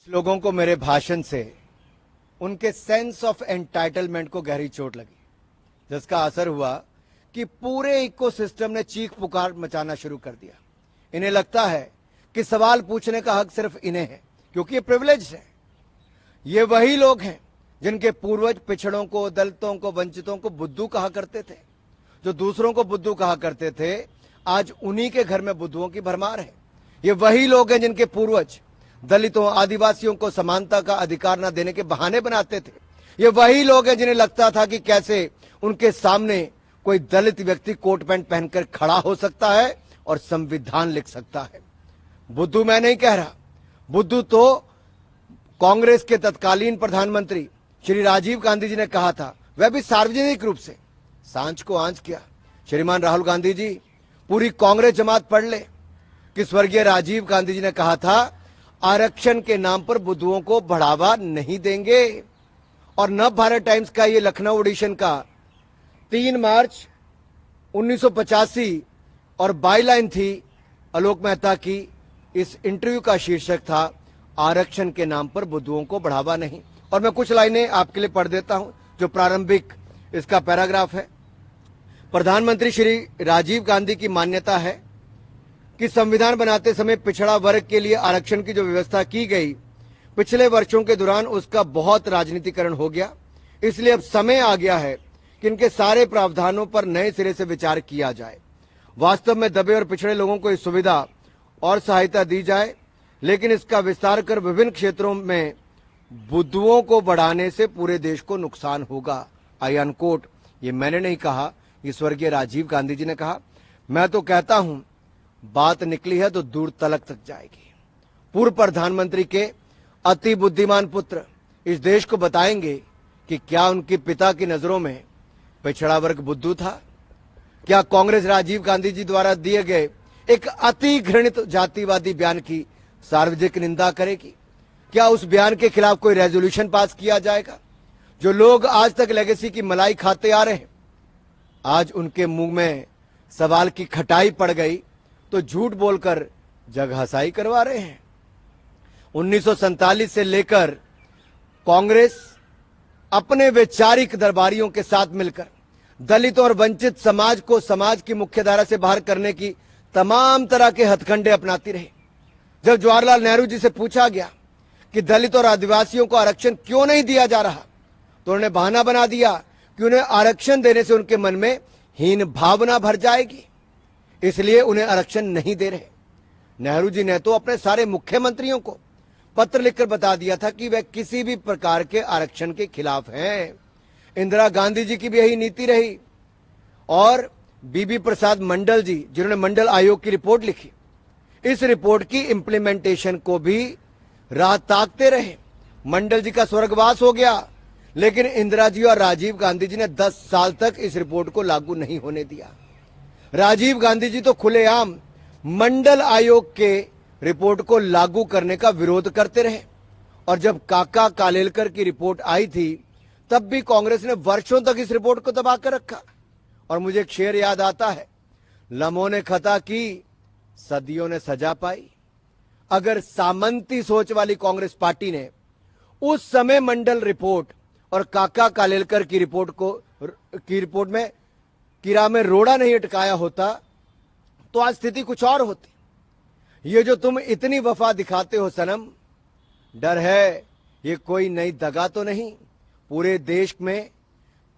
लोगों को मेरे भाषण से उनके सेंस ऑफ एंटाइटलमेंट को गहरी चोट लगी, जिसका असर हुआ कि पूरे इकोसिस्टम ने चीख पुकार मचाना शुरू कर दिया। इन्हें लगता है कि सवाल पूछने का हक सिर्फ इन्हें है, क्योंकि ये प्रिविलेज है। ये वही लोग हैं जिनके पूर्वज पिछड़ों को, दलितों को, वंचितों को बुद्धू कहा करते थे। जो दूसरों को बुद्धू कहा करते थे, आज उन्हीं के घर में बुद्धुओं की भरमार है। ये वही लोग हैं जिनके पूर्वज दलितों, आदिवासियों को समानता का अधिकार न देने के बहाने बनाते थे। ये वही लोग हैं जिन्हें लगता था कि कैसे उनके सामने कोई दलित व्यक्ति कोट पैंट पहनकर खड़ा हो सकता है और संविधान लिख सकता है। बुद्धू मैं नहीं कह रहा, बुद्धू तो कांग्रेस के तत्कालीन प्रधानमंत्री श्री राजीव गांधी जी ने कहा था, वह भी सार्वजनिक रूप से सांझ को आंच किया। श्रीमान राहुल गांधी जी, पूरी कांग्रेस जमात पढ़ ले कि स्वर्गीय राजीव गांधी जी ने कहा था, आरक्षण के नाम पर बुद्धुओं को बढ़ावा नहीं देंगे। और नव भारत टाइम्स का ये लखनऊ एडिशन का 3 मार्च 1985 और बाईलाइन थी आलोक मेहता की। इस इंटरव्यू का शीर्षक था, आरक्षण के नाम पर बुद्धुओं को बढ़ावा नहीं। और मैं कुछ लाइनें आपके लिए पढ़ देता हूं, जो प्रारंभिक इसका पैराग्राफ है। प्रधानमंत्री श्री राजीव गांधी की मान्यता है कि संविधान बनाते समय पिछड़ा वर्ग के लिए आरक्षण की जो व्यवस्था की गई, पिछले वर्षों के दौरान उसका बहुत राजनीतिकरण हो गया। इसलिए अब समय आ गया है कि इनके सारे प्रावधानों पर नए सिरे से विचार किया जाए। वास्तव में दबे और पिछड़े लोगों को इस सुविधा और सहायता दी जाए, लेकिन इसका विस्तार कर विभिन्न क्षेत्रों में बुद्धुओं को बढ़ाने से पूरे देश को नुकसान होगा। आई अनकोट। ये मैंने नहीं कहा, ये स्वर्गीय राजीव गांधी जी ने कहा। मैं तो कहता हूं, बात निकली है तो दूर तलक तक जाएगी। पूर्व प्रधानमंत्री के अति बुद्धिमान पुत्र इस देश को बताएंगे कि क्या उनके पिता की नजरों में पिछड़ा वर्ग बुद्धू था? क्या कांग्रेस राजीव गांधी जी द्वारा दिए गए एक अति घृणित जातिवादी बयान की सार्वजनिक निंदा करेगी? क्या उस बयान के खिलाफ कोई रेजोल्यूशन पास किया जाएगा? जो लोग आज तक लेगेसी की मलाई खाते आ रहे हैं, आज उनके मुंह में सवाल की खटाई पड़ गई तो झूठ बोलकर जगहसाई करवा रहे हैं। 1947 से लेकर कांग्रेस अपने वैचारिक दरबारियों के साथ मिलकर दलितों और वंचित समाज को समाज की मुख्यधारा से बाहर करने की तमाम तरह के हथकंडे अपनाती रही। जब जवाहरलाल नेहरू जी से पूछा गया कि दलित और आदिवासियों को आरक्षण क्यों नहीं दिया जा रहा, तो उन्होंने बहाना बना दिया कि उन्हें आरक्षण देने से उनके मन में हीन भावना भर जाएगी, इसलिए उन्हें आरक्षण नहीं दे रहे। नेहरू जी ने तो अपने सारे मुख्यमंत्रियों को पत्र लिखकर बता दिया था कि वह किसी भी प्रकार के आरक्षण के खिलाफ हैं। इंदिरा गांधी जी की भी यही नीति रही। और बीबी प्रसाद मंडल जी, जिन्होंने मंडल आयोग की रिपोर्ट लिखी, इस रिपोर्ट की इंप्लीमेंटेशन को भी राह ताकते रहे। मंडल जी का स्वर्गवास हो गया, लेकिन इंदिरा जी और राजीव गांधी जी ने 10 साल तक इस रिपोर्ट को लागू नहीं होने दिया। राजीव गांधी जी तो खुलेआम मंडल आयोग के रिपोर्ट को लागू करने का विरोध करते रहे। और जब काका कालेलकर की रिपोर्ट आई थी, तब भी कांग्रेस ने वर्षों तक इस रिपोर्ट को दबा कर रखा। और मुझे एक शेर याद आता है, लम्हों ने खता की, सदियों ने सजा पाई। अगर सामंती सोच वाली कांग्रेस पार्टी ने उस समय मंडल रिपोर्ट और काका कालेलकर की रिपोर्ट में कीड़ा में रोड़ा नहीं अटकाया होता, तो आज स्थिति कुछ और होती। ये जो तुम इतनी वफा दिखाते हो सनम, डर है ये कोई नई दगा तो नहीं? पूरे देश में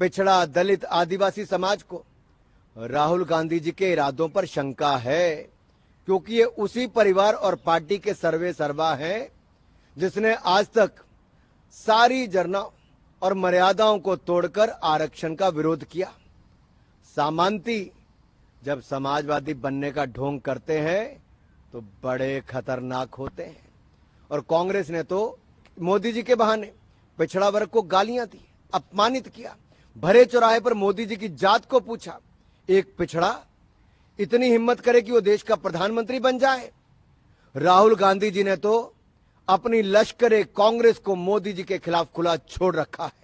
पिछड़ा, दलित, आदिवासी समाज को राहुल गांधी जी के इरादों पर शंका है, क्योंकि ये उसी परिवार और पार्टी के सर्वे सर्वा हैं जिसने आज तक सारी जरना और मर्यादाओं को तोड़कर आरक्षण का विरोध किया। सामंती जब समाजवादी बनने का ढोंग करते हैं तो बड़े खतरनाक होते हैं। और कांग्रेस ने तो मोदी जी के बहाने पिछड़ा वर्ग को गालियां दी, अपमानित किया। भरे चौराहे पर मोदी जी की जात को पूछा, एक पिछड़ा इतनी हिम्मत करे कि वो देश का प्रधानमंत्री बन जाए? राहुल गांधी जी ने तो अपनी लश्कर कांग्रेस को मोदी जी के खिलाफ खुला छोड़ रखा है।